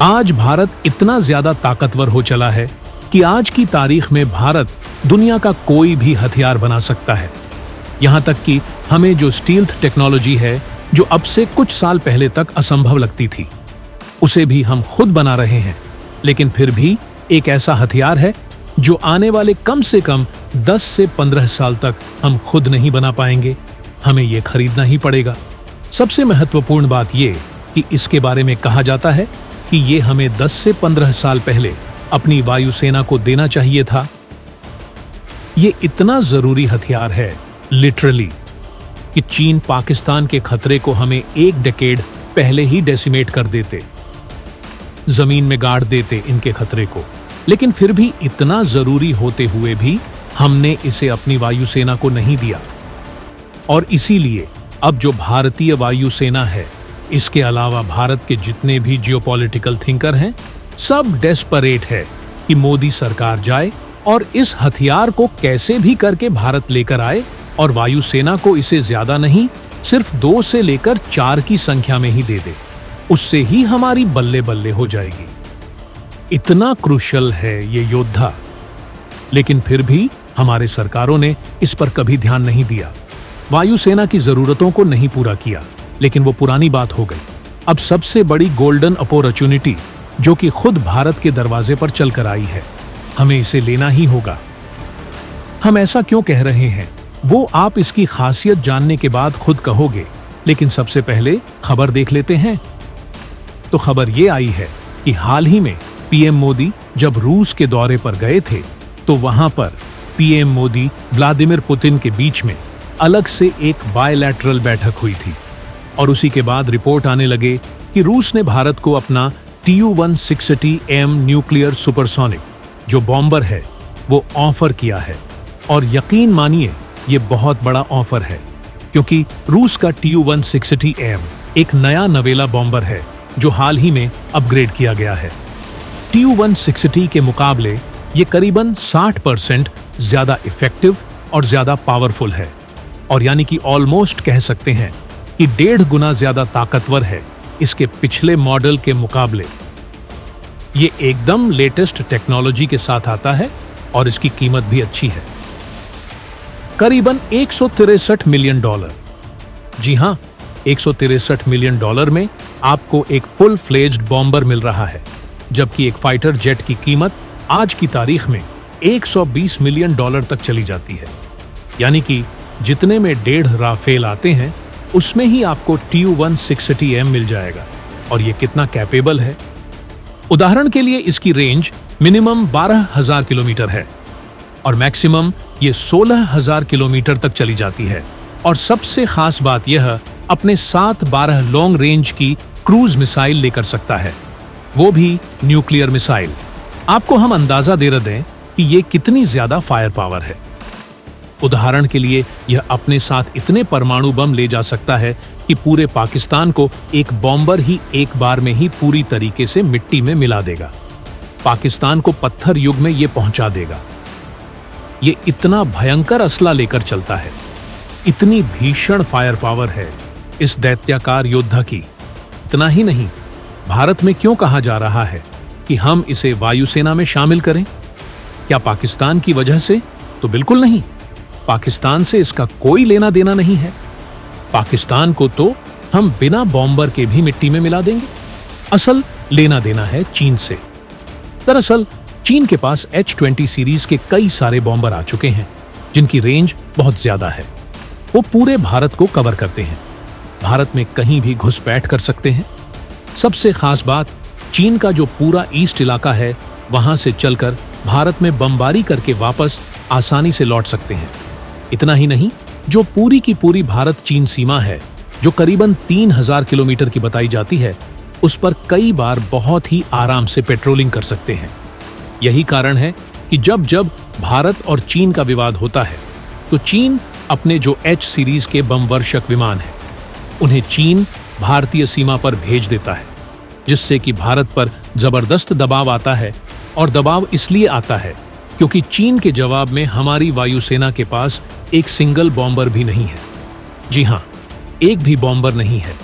आज भारत इतना ज्यादा ताकतवर हो चला है कि आज की तारीख में भारत दुनिया का कोई भी हथियार बना सकता है। यहां तक कि हमें जो स्टील्थ टेक्नोलॉजी है, जो अब से कुछ साल पहले तक असंभव लगती थी, उसे भी हम खुद बना रहे हैं। लेकिन फिर भी एक ऐसा हथियार है जो आने वाले कम से कम 10 से 15 साल तक हम खुद नहीं बना पाएंगे। हमें यह खरीदना ही पड़ेगा। सबसे महत्वपूर्ण बात यह कि इसके बारे में कहा जाता है कि ये हमें 10 से 15 साल पहले अपनी वायुसेना को देना चाहिए था। ये इतना जरूरी हथियार है लिटरली कि चीन पाकिस्तान के खतरे को हमें एक डेकेड पहले ही डेसिमेट कर देते, जमीन में गाड़ देते इनके खतरे को। लेकिन फिर भी इतना जरूरी होते हुए भी हमने इसे अपनी वायुसेना को नहीं दिया। और इसीलिए अब जो भारतीय वायुसेना है, इसके अलावा भारत के जितने भी जियोपॉलिटिकल थिंकर हैं, सब डेस्परेट है कि मोदी सरकार जाए और इस हथियार को कैसे भी करके भारत लेकर आए और वायुसेना को इसे ज्यादा नहीं, सिर्फ 2 से लेकर 4 की संख्या में ही दे दे। उससे ही हमारी बल्ले बल्ले हो जाएगी। इतना क्रूशल है ये योद्धा। लेकिन फिर भी हमारे सरकारों ने इस पर कभी ध्यान नहीं दिया, वायुसेना की जरूरतों को नहीं पूरा किया। लेकिन वो पुरानी बात हो गई। अब सबसे बड़ी गोल्डन अपॉर्चुनिटी जो कि खुद भारत के दरवाजे पर चलकर आई है, हमें इसे लेना ही होगा। हम ऐसा क्यों कह रहे हैं वो आप इसकी खासियत जानने के बाद खुद कहोगे। लेकिन सबसे पहले खबर देख लेते हैं। तो खबर ये आई है कि हाल ही में पीएम मोदी जब रूस के दौरे पर गए थे, तो वहां पर पीएम मोदी व्लादिमीर पुतिन के बीच में अलग से एक बायलैटरल बैठक हुई थी। और उसी के बाद रिपोर्ट आने लगे कि रूस ने भारत को अपना Tu-160M न्यूक्लियर सुपरसोनिक जो बॉम्बर है वो ऑफर किया है। और यकीन मानिए ये बहुत बड़ा ऑफर है, क्योंकि रूस का Tu-160M एक नया नवेला बॉम्बर है जो हाल ही में अपग्रेड किया गया है। Tu-160 के मुकाबले ये करीबन 60% ज्यादा इफेक्टिव और ज्यादा पावरफुल है। और यानी कि ऑलमोस्ट कह सकते हैं कि 1.5 गुना ज्यादा ताकतवर है इसके पिछले मॉडल के मुकाबले। ये एकदम लेटेस्ट टेक्नोलॉजी के साथ आता है और इसकी कीमत भी अच्छी है, करीबन $163 मिलियन। जी हां, $163 मिलियन में आपको एक फुल फ्लेज्ड बॉम्बर मिल रहा है, जबकि एक फाइटर जेट की कीमत आज की तारीख में $120 मिलियन तक चली जाती है। यानी कि जितने में 1.5 राफेल आते हैं, उसमें ही आपको Tu-160M मिल जाएगा। और ये कितना कैपेबल है। उदाहरण के लिए इसकी रेंज मिनिमम 12,000 किलोमीटर है और मैक्सिमम ये 16,000 किलोमीटर तक चली जाती है। और सबसे खास बात यह अपने 7-12 लॉन्ग रेंज की क्रूज मिसाइल लेकर सकता है, वो भी न्यूक्लियर मिसाइल। आपको हम अंदाजा दे रहे दें कि ये कितनी ज्यादा फायर पावर है। उदाहरण के लिए यह अपने साथ इतने परमाणु बम ले जा सकता है कि पूरे पाकिस्तान को एक बॉम्बर ही एक बार में ही पूरी तरीके से मिट्टी में मिला देगा। पाकिस्तान को पत्थर युग में यह पहुंचा देगा। ये इतना भयंकर असला लेकर चलता है, इतनी भीषण फायर पावर है इस दैत्याकार योद्धा की। इतना ही नहीं, भारत में क्यों कहा जा रहा है कि हम इसे वायुसेना में शामिल करें? क्या पाकिस्तान की वजह से? तो बिल्कुल नहीं। पाकिस्तान से इसका कोई लेना देना नहीं है। पाकिस्तान को तो हम बिना बॉम्बर के भी मिट्टी में मिला देंगे। असल लेना देना है चीन से। दरअसल चीन के पास H-20 सीरीज के कई सारे बॉम्बर आ चुके हैं जिनकी रेंज बहुत ज्यादा है। वो पूरे भारत को कवर करते हैं, भारत में कहीं भी घुसपैठ कर सकते हैं। सबसे खास बात, चीन का जो पूरा ईस्ट इलाका है, वहां से चलकर भारत में बमबारी करके वापस आसानी से लौट सकते हैं। इतना ही नहीं, जो पूरी की पूरी भारत चीन सीमा है, जो करीबन 3,000 किलोमीटर की बताई जाती है, उस पर कई बार बहुत ही आराम से पेट्रोलिंग कर सकते हैं। यही कारण है कि जब जब भारत और चीन का विवाद होता है, तो चीन अपने जो H सीरीज के बमवर्षक विमान हैं, उन्हें चीन भारतीय सीमा पर भेज देता है, जिससे कि भारत पर जबरदस्त दबाव आता है। और दबाव इसलिए आता है क्योंकि चीन के जवाब में हमारी वायुसेना के पास एक सिंगल बॉम्बर भी नहीं है। जी हां, एक भी बॉम्बर नहीं है।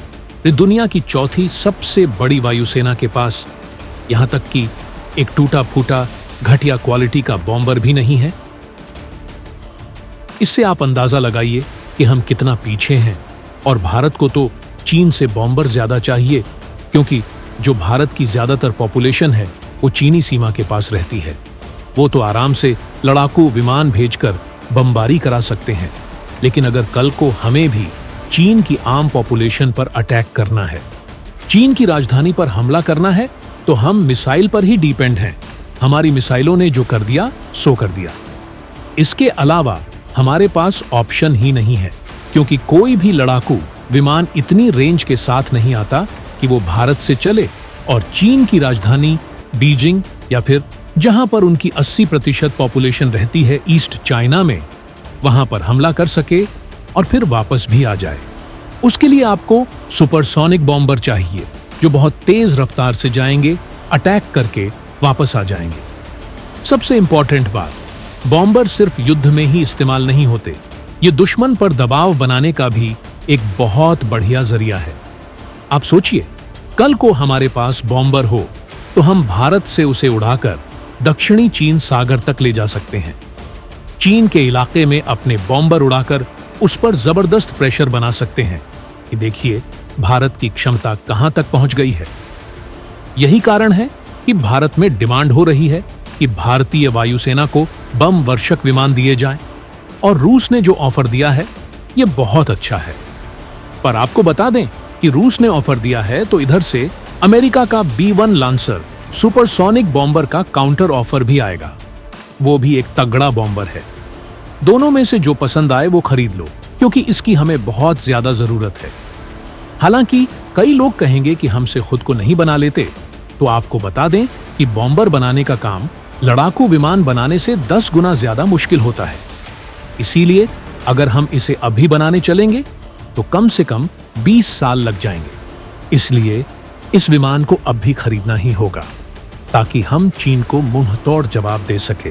दुनिया की चौथी सबसे बड़ी वायुसेना के पास यहां तक कि एक टूटा फूटा घटिया क्वालिटी का बॉम्बर भी नहीं है। इससे आप अंदाजा लगाइए कि हम कितना पीछे हैं। और भारत को तो चीन से बॉम्बर ज्यादा चाहिए, क्योंकि जो भारत की ज्यादातर पॉपुलेशन है वो चीनी सीमा के पास रहती है। वो तो आराम से लड़ाकू विमान भेजकर बमबारी करा सकते हैं। लेकिन अगर कल को हमें भी चीन की आम पॉपुलेशन पर अटैक करना है, चीन की राजधानी पर हमला करना है, तो हम मिसाइल पर ही डिपेंड हैं। हमारी मिसाइलों ने जो कर दिया सो कर दिया। इसके अलावा हमारे पास ऑप्शन ही नहीं है, क्योंकि कोई भी लड़ाकू विमान इतनी रेंज के साथ नहीं आता कि वो भारत से चले और चीन की राजधानी बीजिंग या फिर जहां पर उनकी 80% पॉपुलेशन रहती है ईस्ट चाइना में, वहां पर हमला कर सके और फिर वापस भी आ जाए। उसके लिए आपको सुपरसोनिक बॉम्बर चाहिए, जो बहुत तेज रफ्तार से जाएंगे, अटैक करके वापस आ जाएंगे। सबसे इंपॉर्टेंट बात, बॉम्बर सिर्फ युद्ध में ही इस्तेमाल नहीं होते, ये दुश्मन पर दबाव बनाने का भी एक बहुत बढ़िया जरिया है। आप सोचिए, कल को हमारे पास बॉम्बर हो तो हम भारत से उसे उड़ाकर दक्षिणी चीन सागर तक ले जा सकते हैं। चीन के इलाके में अपने बॉम्बर उड़ाकर उस पर जबरदस्त प्रेशर बना सकते हैं कि देखिए भारत की क्षमता कहां तक पहुंच गई है। यही कारण है कि भारत में डिमांड हो रही है कि भारतीय वायुसेना को बम वर्षक विमान दिए जाएं, और रूस ने जो ऑफर दिया है यह बहुत अच्छा है। पर आपको बता दें कि रूस ने ऑफर दिया है तो इधर से अमेरिका का B-1 लांसर सुपरसोनिक बॉम्बर का काउंटर ऑफर भी आएगा। वो भी एक तगड़ा बॉम्बर है। दोनों में से जो पसंद आए वो खरीद लो, क्योंकि इसकी हमें बहुत ज्यादा जरूरत है। हालांकि कई लोग कहेंगे कि हमसे खुद को नहीं बना लेते, तो आपको बता दें कि बॉम्बर बनाने का काम लड़ाकू विमान बनाने से 10 गुना ज्यादा मुश्किल होता है। इसीलिए अगर हम इसे अभी बनाने चलेंगे तो कम से कम 20 साल लग जाएंगे। इसलिए इस विमान को अब भी खरीदना ही होगा, ताकि हम चीन को मुंह तोड़ जवाब दे सके।